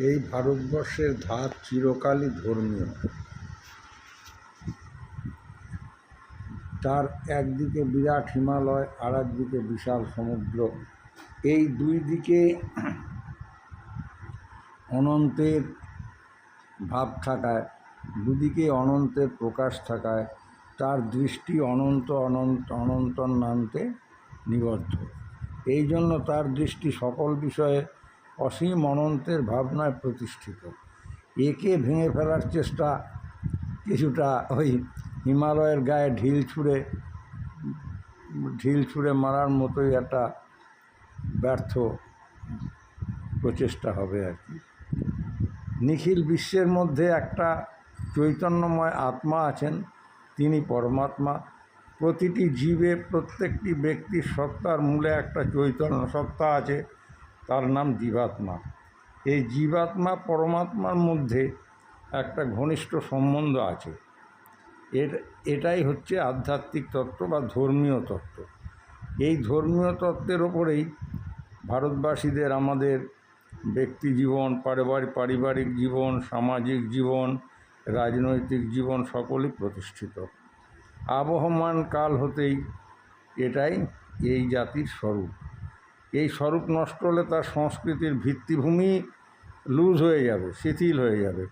এই ভারতবর্ষের ধাত চিরকালই ধর্মীয়। তার একদিকে বিরাট হিমালয়, আর একদিকে বিশাল সমুদ্র। এই দুই দিকে অনন্তের ভাব থাকায়, দুদিকে অনন্তের প্রকাশ থাকায় তার দৃষ্টি অনন্ত অনন্ত অনন্তন্নান্তে নিবদ্ধ। এই জন্য তার দৃষ্টি সকল বিষয়ে অসীম অনন্তের ভাবনায় প্রতিষ্ঠিত। একে ভেঙে ফেলার চেষ্টা কিছুটা ওই হিমালয়ের গায়ে ঢিল ছুঁড়ে মারার মতোই একটা ব্যর্থ প্রচেষ্টা হবে আর কি। নিখিল বিশ্বের মধ্যে একটা চৈতন্যময় আত্মা আছেন, তিনি পরমাত্মা। প্রতিটি জীবে, প্রত্যেকটি ব্যক্তির সত্তার মূলে একটা চৈতন্য সত্তা আছে, তার নাম জীবাত্মা। এই জীবাত্মা পরমাত্মার মধ্যে একটা ঘনিষ্ঠ সম্বন্ধ আছে। এটাই হচ্ছে আধ্যাত্মিক তত্ত্ব বা ধর্মীয় তত্ত্ব। এই ধর্মীয় তত্ত্বের ওপরেই ভারতবাসীদের, আমাদের ব্যক্তি জীবন, পারিবারিক জীবন, সামাজিক জীবন, রাজনৈতিক জীবন সকলই প্রতিষ্ঠিত। আবহমান কাল হতেই এটাই এই জাতির স্বরূপ। এই স্বরূপ নষ্ট হলে তার সংস্কৃতির ভিত্তিভূমি লুজ হয়ে যাবে, শিথিল হয়ে যাবে,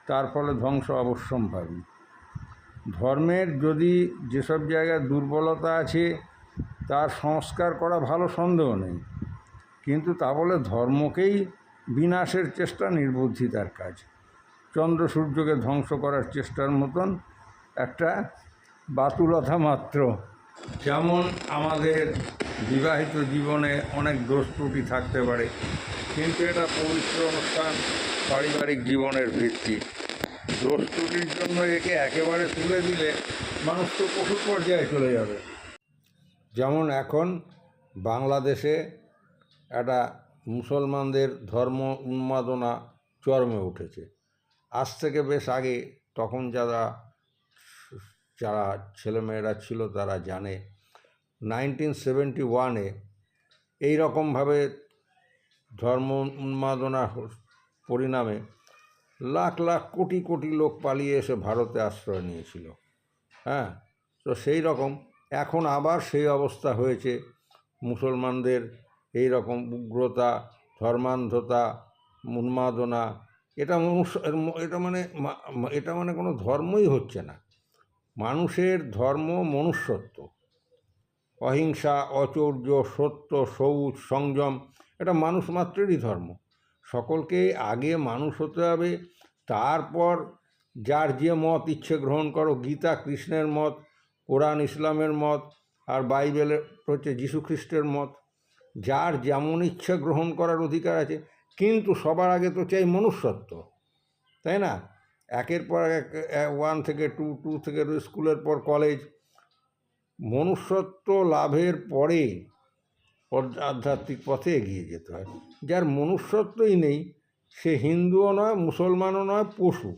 তার ফলে ধ্বংস অবশ্যম্ভাবী। ধর্মের যদি যেসব জায়গায় দুর্বলতা আছে তার সংস্কার করা ভালো, সন্দেহ নেই, কিন্তু তা বলে ধর্মকেই বিনাশের চেষ্টা নির্বুদ্ধিতার কাজ। চন্দ্র সূর্যকে ধ্বংস করার চেষ্টার মতন একটা বাতুলতা মাত্র। যেমন আমাদের বিবাহিত জীবনে অনেক দোষ ত্রুটি থাকতে পারে, কিন্তু এটা পবিত্র অনুষ্ঠান, পারিবারিক জীবনের ভিত্তি। দোষ ত্রুটির জন্য একে একেবারে তুলে দিলে মানুষ তো পশু পর্যায়ে চলে যাবে। যেমন এখন বাংলাদেশে একটা মুসলমানদের ধর্ম উন্মাদনা চরমে উঠেছে। আজ থেকে বেশ আগে, তখন যারা ছেলেমেয়েরা ছিল তারা জানে, 1971-এ এই রকমভাবে ধর্ম উন্মাদনা পরিণামে লাখ লাখ কোটি কোটি লোক পালিয়ে এসে ভারতে আশ্রয় নিয়েছিল। তো সেই রকম এখন আবার সেই অবস্থা হয়েছে। মুসলমানদের এই রকম উগ্রতা, ধর্মান্ধতা, উন্মাদনা, এটা মানে কোনো ধর্মই হচ্ছে না। মানুষের ধর্ম মনুষ্যত্ব, অহিংসা, অচৌর্য, সত্য, শৌচ, সংযম, এটা মানুষ মাত্রেরই ধর্ম। সকলকে আগে মানুষ হতে হবে, তারপর যার যে মত ইচ্ছে গ্রহণ করো। গীতা কৃষ্ণের মত, কোরআন ইসলামের মত, আর বাইবেলের হচ্ছে যীশুখ্রিস্টের মত। যার যেমন ইচ্ছে গ্রহণ করার অধিকার আছে, কিন্তু সবার আগে তো চাই মনুষ্যত্ব, তাই না? একের পর এক, 1 থেকে 2, 2 থেকে স্কুলের পর কলেজ। মনুষ্যত্ব লাভের পরে আধ্যাত্মিক পথে এগিয়ে যেতে হয়। যার মনুষ্যত্বই নেই, সে হিন্দুও নয়, মুসলমানও নয়, পশু।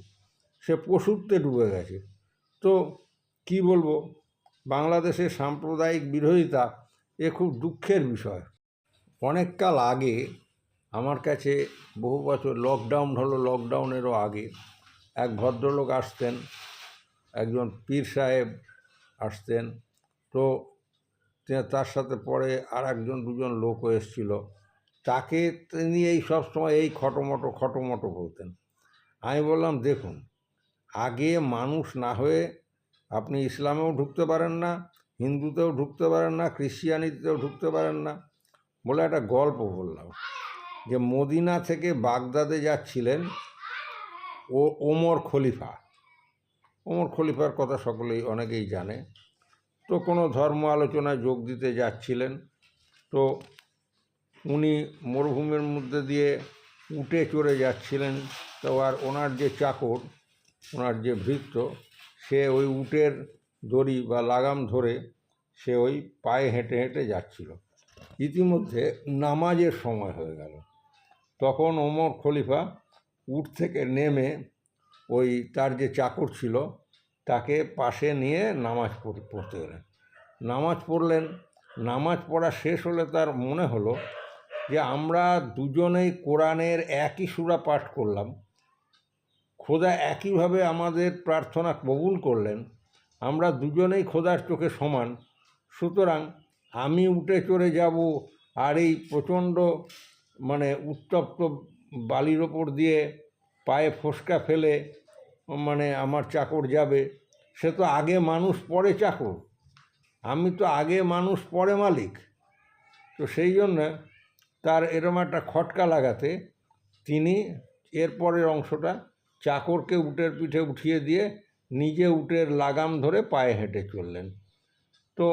সে পশুত্বে ডুবে গেছে। তো কি বলবো, বাংলাদেশের সাম্প্রদায়িক বিরোধিতা এ খুব দুঃখের বিষয়। অনেক কাল আগে আমার কাছে, বহু বছর, লকডাউনেরও আগে, এক ভদ্রলোক আসতেন, একজন পীর সাহেব আসতেন। তো তার সাথে পরে আর একজন দুজন লোকও এসেছিল। তাকে তিনি এই সব সময় এই খটোমটো বলতেন। আমি বললাম, দেখুন, আগে মানুষ না হয়ে আপনি ইসলামেও ঢুকতে পারেন না, হিন্দুতেও ঢুকতে পারেন না, ক্রিশ্চিয়ানিতেও ঢুকতে পারেন না। বলে একটা গল্প বললাম, যে মদিনা থেকে বাগদাদে যাচ্ছিলেন ওমর খলিফার কথা অনেকেই জানে। তো কোনো ধর্ম আলোচনায় যোগ দিতে যাচ্ছিলেন। তো উনি মরুভূমির মধ্যে দিয়ে উটে চড়ে যাচ্ছিলেন। তো আর ওনার যে চাকর, ওনার যে ভৃত্য, সে ওই উটের দড়ি বা লাগাম ধরে সে ওই পায়ে হেঁটে হেঁটে যাচ্ছিল। ইতিমধ্যে নামাজের সময় হয়ে গেল। তখন ওমর খলিফা উট থেকে নেমে ওই তার যে চাকর ছিল তাকে পাশে নিয়ে নামাজ পড়তে গেলেন। নামাজ পড়া শেষ হলে তার মনে হলো যে আমরা দুজনেই কোরআনের একই সূরা পাঠ করলাম, খোদা একইভাবে আমাদের প্রার্থনা কবুল করলেন, আমরা দুজনেই খোদার চোখে সমান। সুতরাং আমি উঠে চড়ে যাব আর এই প্রচণ্ড উত্তপ্ত বালির ওপর দিয়ে পায়ে ফোসকা ফেলে আমার চাকর যাবে, সে তো আগে মানুষ পরে চাকর, আমি তো আগে মানুষ পরে মালিক। তো সেই জন্য তার এরম একটা খটকা লাগাতে তিনি এরপরের অংশটা চাকরকে উটের পিঠে উঠিয়ে দিয়ে নিজে উটের লাগাম ধরে পায়ে হেঁটে চললেন। তো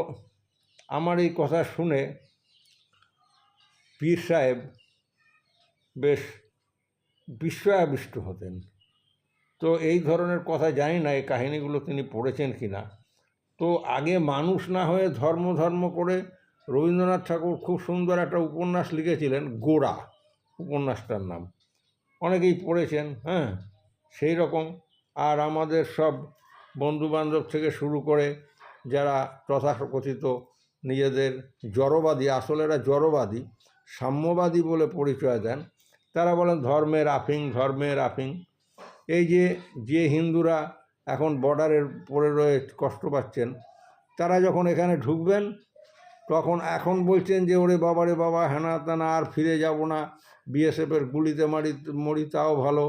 আমার এই কথা শুনে পীর সাহেব বেশ বিস্ময়াবিষ্ট হতেন। তো এই ধরনের কথা জানি না এই কাহিনীগুলো তিনি পড়েছেন কি না। তো আগে মানুষ না হয়ে ধর্ম ধর্ম করে রবীন্দ্রনাথ ঠাকুর খুব সুন্দর একটা উপন্যাস লিখেছিলেন, গোরা উপন্যাসটার নাম, অনেকেই পড়েছেন। হ্যাঁ, সেই রকম আর আমাদের সব বন্ধুবান্ধব থেকে শুরু করে যারা তথাকথিত নিজেদের জড়বাদী, আসলে এরা জড়বাদী, সাম্যবাদী বলে পরিচয় দেন, তারা বলেন ধর্মের আফিং, ধর্মের আফিং। এই যে হিন্দুরা এখন বর্ডারের পড়ে রয়ে কষ্ট পাচ্ছেন, তারা যখন এখানে ঢুকবেন এখন বলছেন যে ওরে বাবা হেনা তেনা আর ফিরে যাব না, বিএসএফের গুলিতে মরি তাও ভালো।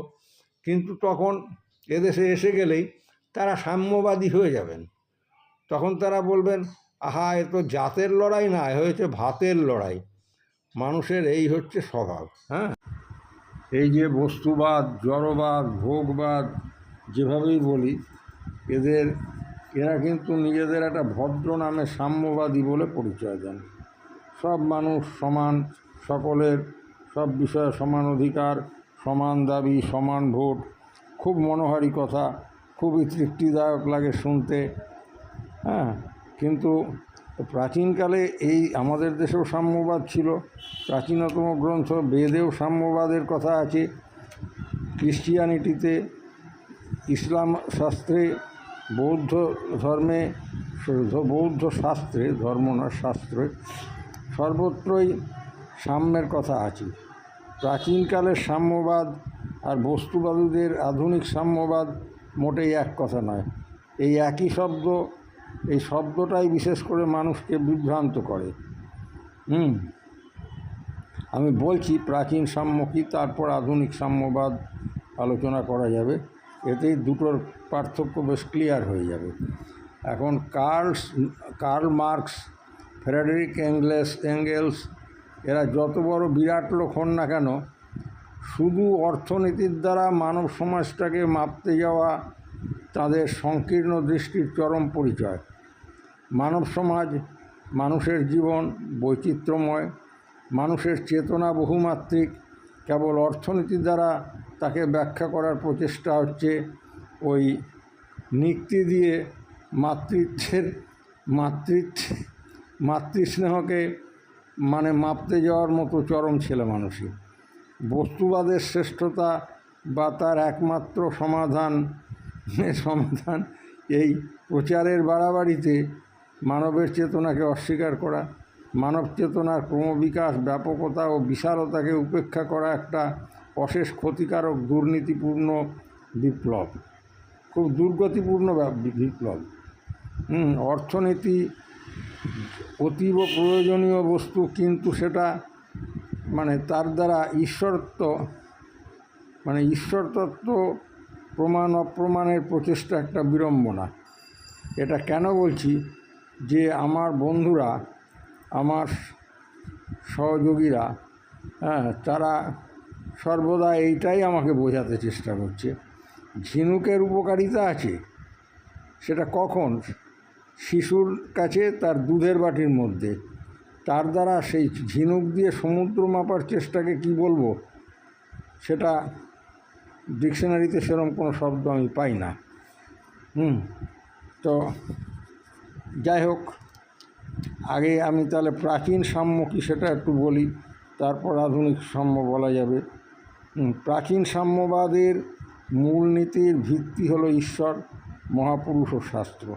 কিন্তু তখন এদেশে এসে গেলেই তারা সাম্যবাদী হয়ে যাবেন। তখন তারা বলবেন, আহা, এ তো জাতের লড়াই না, হয়েছে ভাতের লড়াই। মানুষের এই হচ্ছে স্বভাব। হ্যাঁ, এই যে বস্তুবাদ, জড়বাদ, ভোগবাদ যেভাবেই বলি, এরা কিন্তু নিজেদের একটা ভদ্র নামে সাম্যবাদী বলে পরিচয় দেন। সব মানুষ সমান, সকলের সব বিষয়ে সমান অধিকার, সমান দাবি, সমান ভোট। খুব মনোহারী কথা, খুবই তৃপ্তিদায়ক লাগে শুনতে। হ্যাঁ, কিন্তু প্রাচীনকালে এই আমাদের দেশেও সাম্যবাদ ছিল। প্রাচীনতম গ্রন্থ বেদেও সাম্যবাদের কথা আছে। ক্রিশ্চিয়ানিটিতে, ইসলাম শাস্ত্রে, বৌদ্ধ ধর্মে, বৌদ্ধ শাস্ত্রে, ধর্ম না শাস্ত্রে, সর্বত্রই সাম্যের কথা আছে। প্রাচীনকালের সাম্যবাদ আর বস্তুবাদীদের আধুনিক সাম্যবাদ মোটেই এক কথা নয়। এই একই শব্দ, এই শব্দটাই বিশেষ করে মানুষকে বিভ্রান্ত করে। আমি বলছি প্রাচীন সাম্য কী, তারপর আধুনিক সাম্যবাদ আলোচনা করা যাবে, এতেই দুটোর পার্থক্য বেশ ক্লিয়ার হয়ে যাবে। এখন কার্ল মার্কস, ফ্রেডেরিক এঙ্গেলস এরা যত বড় বিরাট লোক হন না কেন, শুধু অর্থনীতির দ্বারা মানব সমাজটাকে মাপতে যাওয়া তাদের সংকীর্ণ দৃষ্টির চরম পরিচয়। মানব সমাজ, মানুষের জীবন বৈচিত্র্যময়, মানুষের চেতনা বহুমাত্রিক। কেবল অর্থনীতি দ্বারা তাকে ব্যাখ্যা করার প্রচেষ্টা হচ্ছে ওই নিক্তি দিয়ে মাতৃস্নেহকে মাপতে যাওয়ার মতো চরম ছেলে মানুষই। বস্তুবাদের শ্রেষ্ঠতা বা তার একমাত্র সমাধান এই প্রচারের বাড়াবাড়িতে মানবের চেতনাকে অস্বীকার করা, মানব চেতনার ক্রমবিকাশ, ব্যাপকতা ও বিশালতাকে উপেক্ষা করা একটা অশেষ ক্ষতিকারক দুর্নীতিপূর্ণ বিপ্লব, খুব দুর্গতিপূর্ণ বিপ্লব। অর্থনীতি অতীব প্রয়োজনীয় বস্তু, কিন্তু সেটা তার দ্বারা ঈশ্বরতত্ত্ব প্রমাণ অপ্রমাণের প্রচেষ্টা একটা বিড়ম্বনা। এটা কেন বলছি, যে আমার বন্ধুরা, আমার সহযোগীরা, তারা সর্বদা এইটাই আমাকে বোঝাতে চেষ্টা করছে, ঝিনুকের উপকারিতা আছে। সেটা কখন? শিশুর কাছে তার দুধের বাটির মধ্যে। তার দ্বারা সেই ঝিনুক দিয়ে সমুদ্র মাপার চেষ্টাকে কি বলবো, সেটা ডিকশনারিতে সেরকম কোনো শব্দ আমি পাই না। তো যাই হোক, আগে আমি তাহলে প্রাচীন সাম্য কী সেটা একটু বলি, তারপর আধুনিক সাম্য বলা যাবে। প্রাচীন সাম্যবাদের মূলনীতির ভিত্তি হলো ঈশ্বর, মহাপুরুষ ও শাস্ত্র।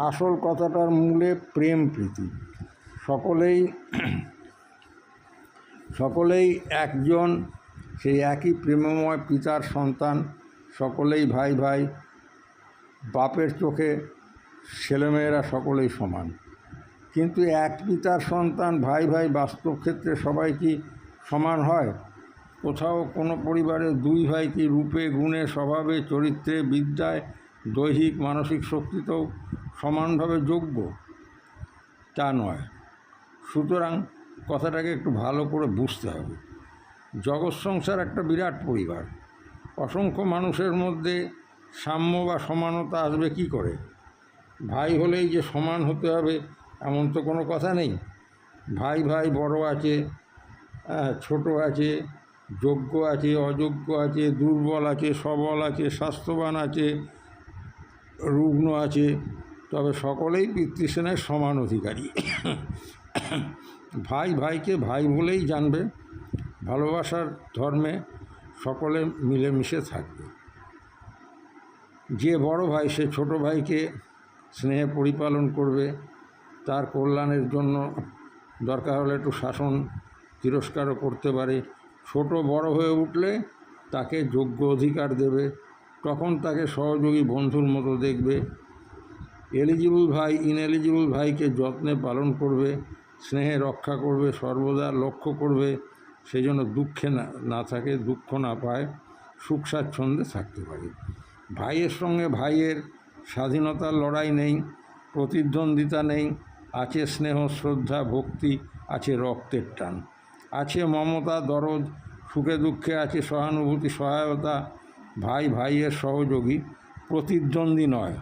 আসল কথাটার মূলে প্রেম প্রীতি। সকলেই একজন, সেই একই প্রেমময় পিতার সন্তান, সকলেই ভাই ভাই। বাপের চোখে ছেলেমেয়েরা সকলেই সমান, কিন্তু এক পিতার সন্তান ভাই ভাই বাস্তব ক্ষেত্রে সবাই কি সমান হয়? কোথাও কোনো পরিবারে দুই ভাই কি রূপে, গুণে, স্বভাবে, চরিত্রে, বিদ্যায়, দৈহিক মানসিক শক্তিতেও সমানভাবে যোগ্য? তা নয়। সুতরাং কথাটাকে একটু ভালো করে বুঝতে হবে। জগৎ সংসার একটা বিরাট পরিবার। অসংখ্য মানুষের মধ্যে সাম্য বা সমানতা আসবে কি করে? ভাই হলেই যে সমান হতে হবে এমন তো কোনো কথা নেই। ভাই ভাই বড় আছে, ছোট আছে, যোগ্য আছে, অযোগ্য আছে, দুর্বল আছে, সবল আছে, স্বাস্থ্যবান আছে, রুগ্ন আছে, তবে সকলেই পিতৃসেনের সমান অধিকারী। ভাই ভাইকে ভাই বলেই জানবে, ভালোবাসার ধর্মে সকলে মিলেমিশে থাকবে। যে বড় ভাই সে ছোট ভাইকে স্নেহে পরিপালন করবে, তার কল্যাণের জন্য দরকার হলে একটু শাসন তিরস্কারও করতে পারে। ছোট বড় হয়ে উঠলে তাকে যোগ্য অধিকার দেবে, তখন তাকে সহযোগী বন্ধুর মতো দেখবে। এলিজিবল ভাই ইনএলিজিবল ভাইকে যত্নে পালন করবে, স্নেহে রক্ষা করবে, সর্বদা লক্ষ্য করবে সে যেন দুঃখে না থাকে, দুঃখ না পায়, সুখ স্বাচ্ছন্দ্যে থাকতে পারে। ভাইয়ের সঙ্গে ভাইয়ের স্বাধীনতার লড়াই নেই, প্রতিদ্বন্দ্বিতা নেই, আছে স্নেহ, শ্রদ্ধা, ভক্তি, আছে রক্তের টান, আছে মমতা, দরদ, সুখে দুঃখে আছে সহানুভূতি, সহায়তা। ভাই ভাইয়ের সহযোগী, প্রতিদ্বন্দ্বী নয়।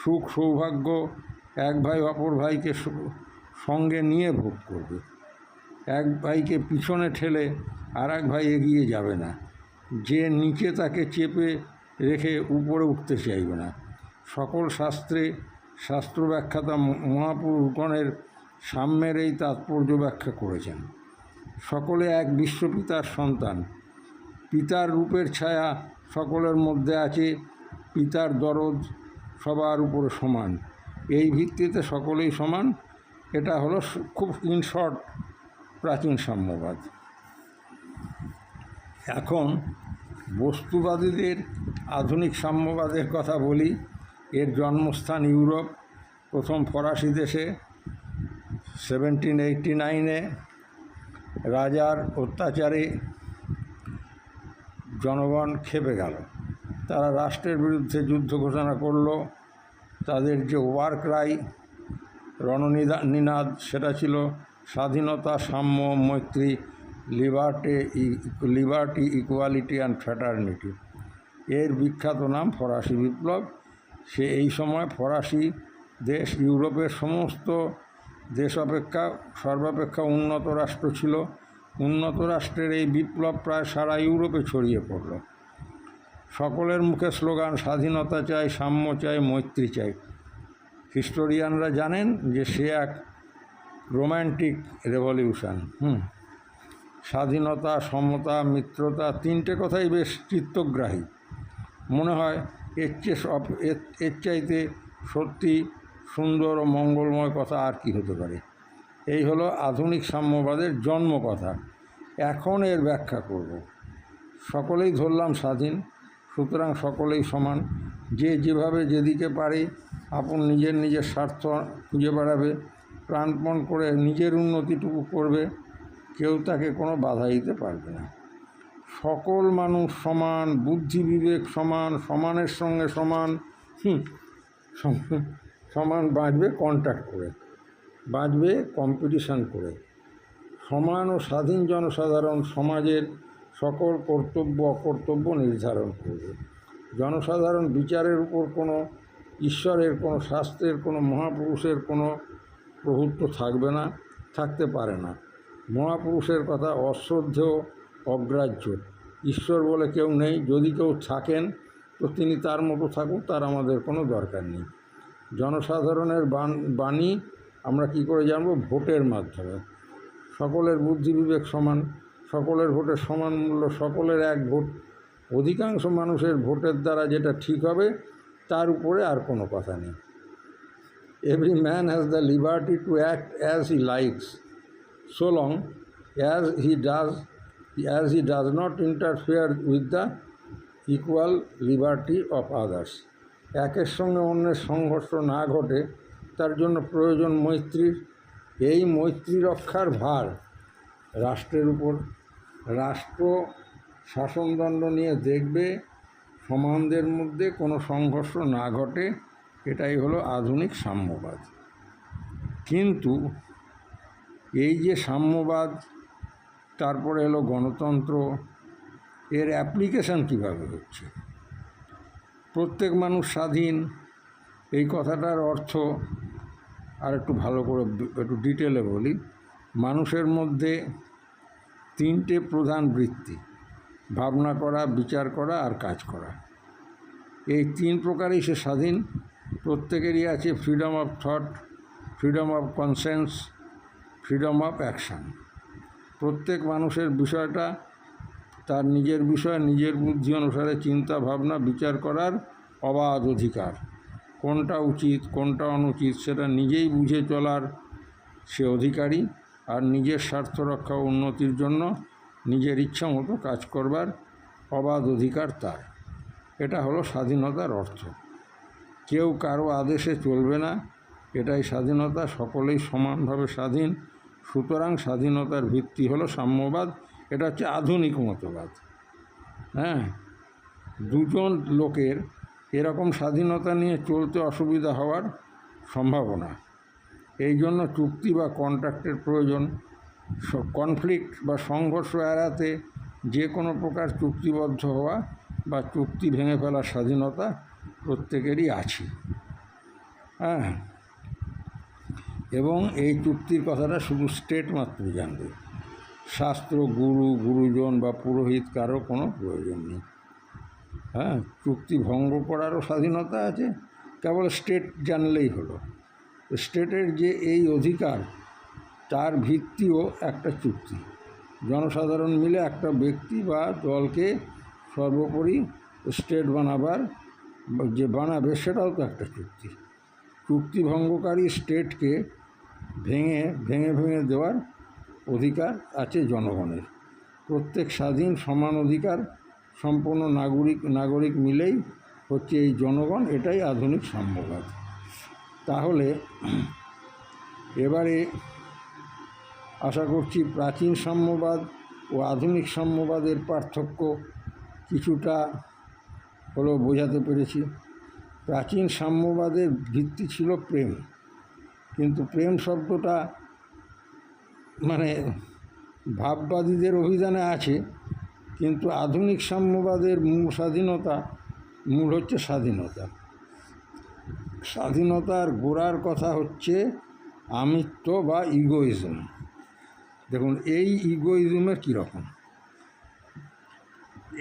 সুখ সৌভাগ্য এক ভাই অপর ভাইকে সঙ্গে নিয়ে ভোগ করবে। এক ভাইকে পিছনে ঠেলে আর এক ভাই এগিয়ে যাবে না। যে নিচে তাকে চেপে রেখে উপরে উঠতে চাইবে না। সকল শাস্ত্র ব্যাখ্যাতা মহাপুরুষগণের সাম্যের এই তাৎপর্য ব্যাখ্যা করেছেন। সকলে এক বিশ্বপিতার সন্তান, পিতার রূপের ছায়া সকলের মধ্যে আছে, পিতার দরদ সবার উপরে সমান। এই ভিত্তিতে সকলেই সমান। এটা হলো খুব ইন শর্ট প্রাচীন সাম্যবাদ। এখন বস্তুবাদীদের আধুনিক সাম্যবাদের কথা বলি। এর জন্মস্থান ইউরোপ, প্রথম ফরাসি দেশে। 1789 রাজার অত্যাচারে জনগণ ক্ষেপে গেল। তারা রাষ্ট্রের বিরুদ্ধে যুদ্ধ ঘোষণা করল। তাদের যে ওয়ার ক্রাই, রণনিনাদ, সেটা ছিল স্বাধীনতা, সাম্য, মৈত্রী, লিবার্টি, ইকুয়ালিটি অ্যান্ড ফ্র্যাটার্নিটি। এর বিখ্যাত নাম ফরাসি বিপ্লব। এই সময় ফরাসি দেশ ইউরোপের সমস্ত দেশ অপেক্ষা সর্বাপেক্ষা উন্নত রাষ্ট্র ছিল। উন্নত রাষ্ট্রের এই বিপ্লব প্রায় সারা ইউরোপে ছড়িয়ে পড়ল। সকলের মুখে স্লোগান, স্বাধীনতা চাই, সাম্য চাই, মৈত্রী চাই। হিস্টোরিয়ানরা জানেন যে সে এক রোম্যান্টিক রেভলিউশন। স্বাধীনতা, সমতা, মিত্রতা, তিনটে কথাই বেশ চিত্তগ্রাহী। মনে হয় এর চাইতে সত্যি সুন্দর ও মঙ্গলময় কথা আর কি হতে পারে। এই হলো আধুনিক সাম্যবাদের জন্মকথা। এখন এর ব্যাখ্যা করব। সকলেই ধরলাম স্বাধীন, সুতরাং সকলেই সমান। যে যেভাবে যেদিকে পারে আপন নিজের স্বার্থ খুঁজে বেড়াবে, প্রাণপণ করে নিজের উন্নতিটুকু করবে, কেউ তাকে কোনো বাধা দিতে পারবে না। সকল মানুষ সমান, বুদ্ধি বিবেক সমান, সমানের সঙ্গে সমান, সমান বাঁচবে কন্ট্যাক্ট করে, বাঁচবে কম্পিটিশান করে। সমান ও স্বাধীন জনসাধারণ সমাজের সকল কর্তব্য অকর্তব্য নির্ধারণ করবে। জনসাধারণ বিচারের উপর কোনো ঈশ্বরের, কোনো শাস্ত্রের, কোনো মহাপুরুষের কোনো প্রভুত্ব থাকবে না, থাকতে পারে না। মহাপুরুষের কথা অশ্রদ্ধেয়, অগ্রাহ্য। ঈশ্বর বলে কেউ নেই। যদি কেউ থাকেন তো তিনি তার মতো থাকুন, তার আমাদের কোনো দরকার নেই। জনসাধারণের বাণী আমরা কি করে জানব? ভোটের মাধ্যমে। সকলের বুদ্ধি বিবেক সমান, সকলের ভোটের সমান মূল্য, সকলের এক ভোট। অধিকাংশ মানুষের ভোটের দ্বারা যেটা ঠিক হবে তার উপরে আর কোনো কথা নেই। Every man has the liberty to act as he likes, so long as he does not interfere with the equal liberty of others. একের সঙ্গে অন্যের সংঘর্ষ না ঘটে, তার জন্য প্রয়োজন মৈত্রীর। এই মৈত্রী রক্ষার ভার রাষ্ট্রের উপর। রাষ্ট্র শাসনদণ্ড নিয়ে দেখবে সমানদের মধ্যে কোনো সংঘর্ষ না ঘটে। এটাই হলো আধুনিক সাম্যবাদ। কিন্তু এই যে সাম্যবাদ, তারপরে এলো গণতন্ত্র, এর অ্যাপ্লিকেশান কীভাবে হচ্ছে? প্রত্যেক মানুষ স্বাধীন, এই কথাটার অর্থ আর একটু ভালো করে একটু ডিটেলে বলি। মানুষের মধ্যে তিনটে প্রধান বৃত্তি: ভাবনা করা, বিচার করা আর কাজ করা। এই তিন প্রকারেই সে স্বাধীন। প্রত্যেকেরই আছে freedom of thought, freedom of conscience, freedom of action. প্রত্যেক মানুষের বিষয়টা তার নিজের বিষয়, নিজের বুদ্ধি অনুসারে চিন্তা ভাবনা বিচার করার অবাধ অধিকার। কোনটা উচিত কোনটা অনুচিত সেটা নিজেই বুঝে চলার সে অধিকারী, আর নিজের স্বার্থ রক্ষা ও উন্নতির জন্য নিজের ইচ্ছা মতো কাজ করবার অবাধ অধিকার তার। এটা হলো স্বাধীনতার অর্থ। কেউ কারো আদেশে চলবে না, এটাই স্বাধীনতা। সকলেই সমানভাবে স্বাধীন। সুতরাং স্বাধীনতার ভিত্তি হলো সাম্যবাদ। এটা হচ্ছে আধুনিক মতবাদ। হ্যাঁ, দুজন লোকের এরকম স্বাধীনতা নিয়ে চলতে অসুবিধা হওয়ার সম্ভাবনা। এই জন্য চুক্তি বা কন্ট্রাক্টের প্রয়োজন। কনফ্লিক্ট বা সংঘর্ষ এড়াতে যে কোনো প্রকার চুক্তিবদ্ধ হওয়া বা চুক্তি ভেঙে ফেলার স্বাধীনতা প্রত্যেকেরই আছে। হ্যাঁ, এবং এই চুক্তির কথাটা শুধু স্টেট মাত্র জানবে। শাস্ত্র, গুরু, গুরুজন বা পুরোহিত কারো কোনো প্রয়োজন নেই। হ্যাঁ, চুক্তি ভঙ্গ করারও স্বাধীনতা আছে, কেবল স্টেট জানলেই হলো। স্টেটের যে এই অধিকার, তার ভিত্তিও একটা চুক্তি। জনসাধারণ মিলে একটা ব্যক্তি বা দলকে সর্বোপরি স্টেট বানাবার যে বানাবে, সেটাও তো একটা চুক্তি। চুক্তি ভঙ্গকারী স্টেটকে ভেঙে ভেঙে ভেঙে দেওয়ার অধিকার আছে জনগণের। প্রত্যেক স্বাধীন সমান অধিকার সম্পন্ন নাগরিক মিলেই হচ্ছে এই জনগণ। এটাই আধুনিক সাম্যবাদ। তাহলে এবারে আশা করছি প্রাচীন সাম্যবাদ ও আধুনিক সাম্যবাদের পার্থক্য কিছুটা হলেও বোঝাতে পেরেছি। প্রাচীন সাম্যবাদের ভিত্তি ছিল প্রেম, কিন্তু প্রেম শব্দটা মানে ভাববাদীদের অভিধানে আছে, কিন্তু আধুনিক সাম্যবাদের মূল হচ্ছে স্বাধীনতা। স্বাধীনতার গোড়ার কথা হচ্ছে আমিত্ব বা ইগোইজম। দেখুন, এই ইগোইজমের কীরকম,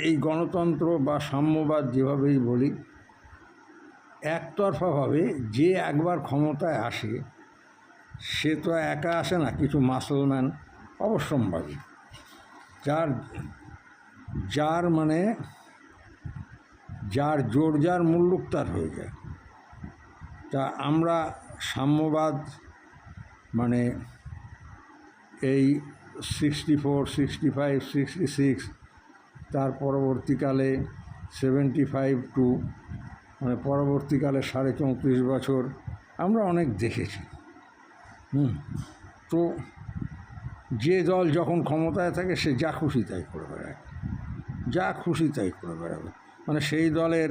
এই গণতন্ত্র বা সাম্যবাদ যেভাবেই বলি, একতরফাভাবে যে একবার ক্ষমতায় আসে সে তো একা আসে না, কিছু মাসলম্যান অবশ্যম্ভাবী, যার জোর যার মুল্লুক তার হয়ে যায়। তা আমরা সাম্যবাদ মানে এই 64, 65, 66, তার পরবর্তীকালে 75 টু মানে পরবর্তীকালে 34.5 বছর আমরা অনেক দেখেছি। তো যে দল যখন ক্ষমতায় থাকে সে যা খুশি তাই করে বেড়াবে, মানে সেই দলের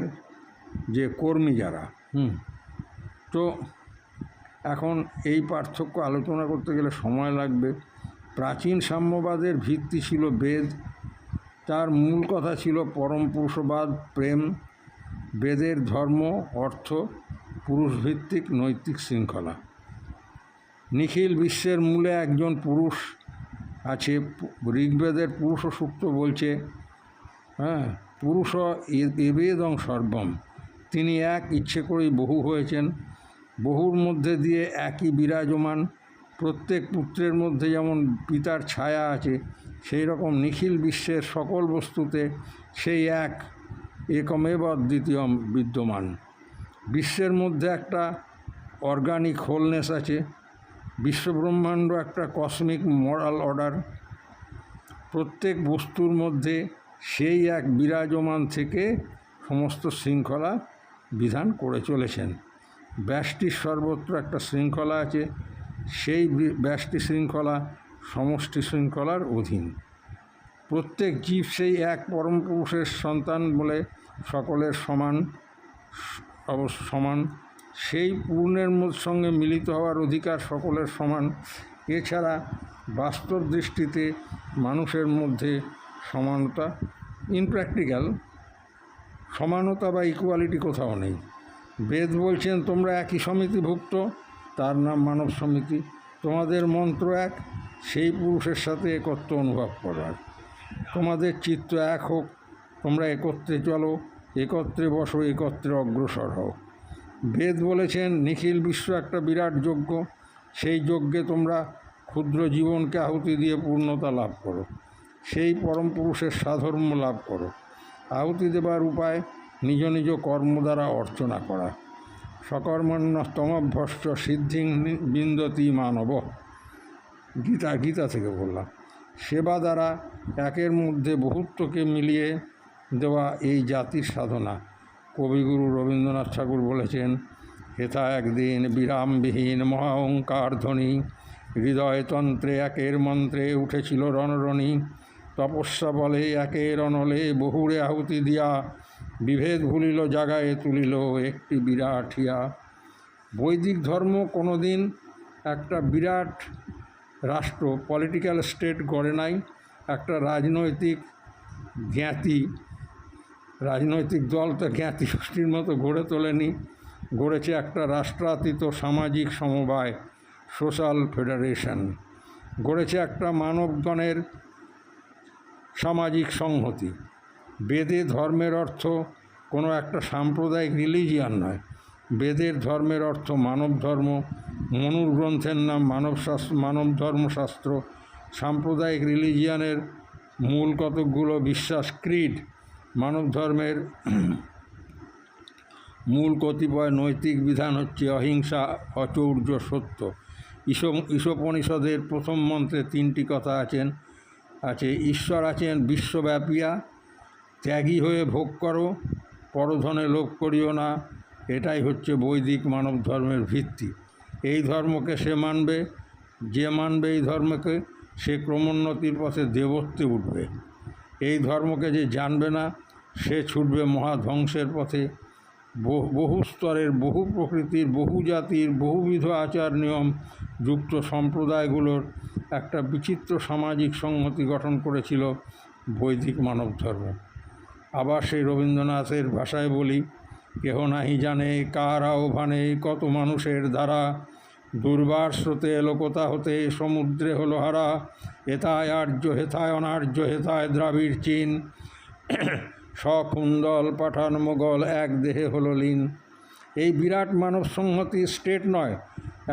যে কর্মী যারা। তো এখন এই পার্থক্য আলোচনা করতে গেলে সময় লাগবে। প্রাচীন সাম্যবাদের ভিত্তি ছিল বেদ। তার মূল কথা ছিল পরম পুরুষবাদ, প্রেম। বেদের ধর্ম, অর্থ, পুরুষভিত্তিক নৈতিক শৃঙ্খলা। নিখিল বিশ্বের মূলে একজন পুরুষ আছে। ঋগ্বেদের পুরুষ সূক্ত বলছে, হ্যাঁ, পুরুষ এবেদং সর্বম। তিনি এক, ইচ্ছে করেই বহু হয়েছেন। বহুর মধ্যে দিয়ে একই বিরাজমান। প্রত্যেক পুত্রের মধ্যে যেমন পিতার ছায়া আছে, সেই রকম নিখিল বিশ্বের সকল বস্তুতে সেই এক একমেব অদ্বিতীয় বিদ্যমান। বিশ্বের মধ্যে একটা অর্গানিক হোলনেস আছে। বিশ্বব্রহ্মাণ্ড একটা কসমিক মোরাল অর্ডার। প্রত্যেক বস্তুর মধ্যে সেই এক বিরাজমান থেকে সমস্ত শৃঙ্খলা বিধান করে চলেছেন। ব্যষ্টির সর্বত্র একটা শৃঙ্খলা আছে, সেই ব্যষ্টি শৃঙ্খলা সমষ্টি শৃঙ্খলার অধীন। প্রত্যেক জীব সেই এক পরম পুরুষের সন্তান বলে সকলের সমান, সেই পূর্ণের সঙ্গে মিলিত হওয়ার অধিকার সকলের সমান। এছাড়া বাস্তব দৃষ্টিতে মানুষের মধ্যে সমানতা, ইনপ্র্যাকটিক্যাল সমানতা বা ইকুয়ালিটি কোথাও নেই। বেদ বলছেন তোমরা একই সমিতিভুক্ত, তার নাম মানব সমিতি। তোমাদের মন্ত্র এক, সেই পুরুষের সাথে একত্র অনুভব করার। তোমাদের চিত্ত এক হোক, তোমরা একত্রে চলো, একত্রে বসো, একত্রে অগ্রসর হও। বেদ বলেছেন নিখিল বিশ্ব একটা বিরাট যজ্ঞ, সেই যজ্ঞে তোমরা ক্ষুদ্র জীবনকে আহুতি দিয়ে পূর্ণতা লাভ করো, সেই পরম পুরুষের সাধর্ম লাভ করো। আহুতি দেবার উপায় নিজ নিজ কর্ম দ্বারা অর্চনা করা। সকর্মণ্যস্তমভ্যস্ত সিদ্ধিং বিন্দতি মানব, গীতা থেকে বললাম। সেবা দ্বারা একের মধ্যে বহুত্বকে মিলিয়ে দেওয়া এই জাতির সাধনা। কবিগুরু রবীন্দ্রনাথ ঠাকুর বলেছেন, হেথা একদিন বিরামবিহীন মহাওঙ্কার ধ্বনি, হৃদয়তন্ত্রে একের মন্ত্রে উঠেছিল রণরণী। তপস্যা বলে একের অনলে বহুরে আহুতি দিয়া, বিভেদ ভুলিল জাগায় তুলিল একটি বিরাট হিয়া। বৈদিক ধর্ম কোনো দিন একটা বিরাট রাষ্ট্র, পলিটিক্যাল স্টেট গড়ে নাই, একটা রাজনৈতিক দল তো জ্ঞাতি গোষ্ঠীর মতো গড়ে তোলেনি। গড়েছে একটা রাষ্ট্রাতীত সামাজিক সমবায়, সোশ্যাল ফেডারেশন। গড়েছে একটা মানবগণের সামাজিক সংহতি। বেদে ধর্মের অর্থ কোনো একটা সাম্প্রদায়িক রিলিজিয়ান নয়, বেদের ধর্মের অর্থ মানব ধর্ম। মনুর গ্রন্থের নাম মানব ধর্মশাস্ত্র। সাম্প্রদায়িক রিলিজিয়ানের মূল কতকগুলো বিশ্বাস, ক্রিড। মানব ধর্মের মূল কতিপয় নৈতিক বিধান হচ্ছে অহিংসা, অচৌর্য, সত্য। ঈশোপনিষদের প্রথম মন্ত্রে 3টি কথা আছে। ঈশ্বর আছেন বিশ্বব্যাপিয়া, ত্যাগী হয়ে ভোগ করো, পরধনে লোভ করিও না। এটাই হচ্ছে বৈদিক মানব ধর্মের ভিত্তি। এই ধর্মকে যে মানবে এই ধর্মকে, সে ক্রমোন্নতির পথে দেবত্বে উঠবে। এই ধর্মকে যে জানবে না, সে ছুটবে মহাধ্বংসের পথে। বহু স্তরের, বহু প্রকৃতির, বহু জাতির, বহুবিধ আচার নিয়ম যুক্ত সম্প্রদায়গুলোর একটা বিচিত্র সামাজিক সংহতি গঠন করেছিল বৈদিক মানব ধর্ম। আবার সেই রবীন্দ্রনাথের ভাষায় বলি, কেহ নাহি জানে কার আহ্বানে কত মানুষের ধারা, দুর্বার স্রোতে এলো কোথা হতে সমুদ্রে হলো হারা। হেথায় আর্য, হেথায় অনার্য, হেথায় দ্রাবিড় চীন, সকুন্দল পাঠান মোগল এক দেহে হলো লীন। এই বিরাট মানব সংহতি স্টেট নয়,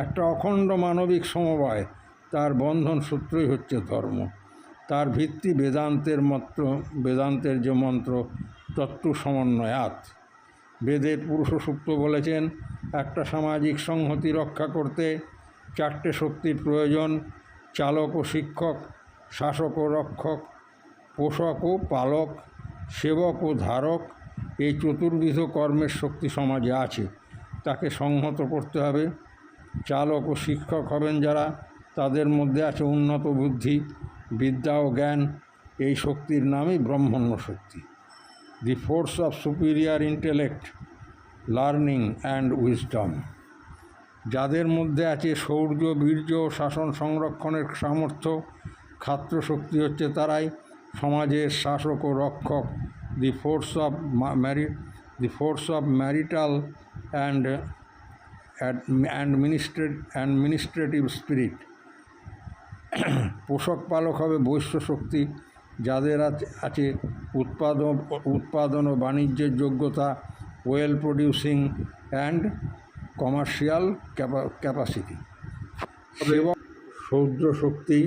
একটা অখণ্ড মানবিক সমবায়। তার বন্ধন সূত্রই হচ্ছে ধর্ম। তার ভিত্তি বেদান্তের যে মন্ত্র তত্ত্ব সমন্বয়াত। বেদের পুরুষ সূক্ত বলেছেন, একটা সামাজিক সংহতি রক্ষা করতে 4টে শক্তির প্রয়োজন: চালক ও শিক্ষক, শাসক ও রক্ষক, পোষক ও পালক, সেবক ও ধারক। এই চতুর্বিধ কর্মের শক্তি সমাজে আছে, তাকে সংহত করতে হবে। চালক ও শিক্ষক হবেন যারা, তাদের মধ্যে আছে উন্নত বুদ্ধি, বিদ্যা ও জ্ঞান। এই শক্তির নামই ব্রহ্মণ্য শক্তি, the force of superior intellect, learning and wisdom. যাদের মধ্যে আছে শৌর্য, বীর্য, শাসন সংরক্ষণের সামর্থ্য, ক্ষাত্র শক্তি হচ্ছে তারাই সমাজের শাসক ও রক্ষক। The force of martial administrative spirit. পোষক পালক হবে বৈশ্য শক্তি, যাদের আছে উৎপাদন ও বাণিজ্যের যোগ্যতা, well producing and commercial capacity. সেবক শৌর্য শক্তি,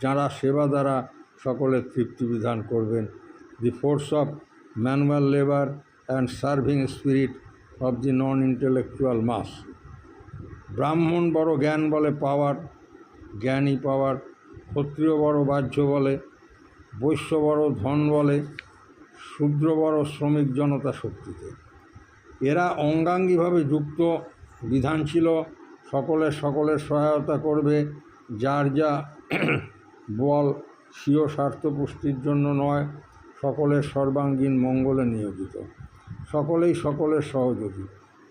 যারা সেবা দ্বারা সকলের তৃপ্তি বিধান করবেন। The force of manual labour and serving spirit of the non intellectual mass. ব্রাহ্মণ বড় জ্ঞান বলে পাওয়ার, জ্ঞানী পাওয়ার, ক্ষত্রিয় বড় বাহ্য বলে, বৈশ্য বড় ধন বলে, শূদ্র বড় শ্রমিক জনতা শক্তিতে। এরা অঙ্গাঙ্গিভাবে যুক্ত। বিধান ছিল সকলের সহায়তা করবে, যার যা বল স্বীয় স্বার্থপুষ্টির জন্য নয়, সকলের সর্বাঙ্গীন মঙ্গলে নিয়োজিত। সকলেই সকলের সহযোগী,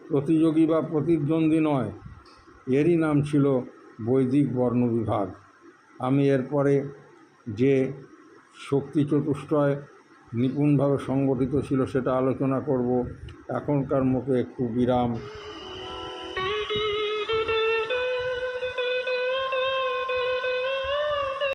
প্রতিযোগী বা প্রতিদ্বন্দ্বী নয়। এরই নাম ছিল বৈদিক বর্ণবিভাগ। আমি এরপরে যে শক্তি চতুষ্টয় নিপুণভাবে সংগঠিত ছিল সেটা আলোচনা করব। এখনকার মতো একটু বিরাম।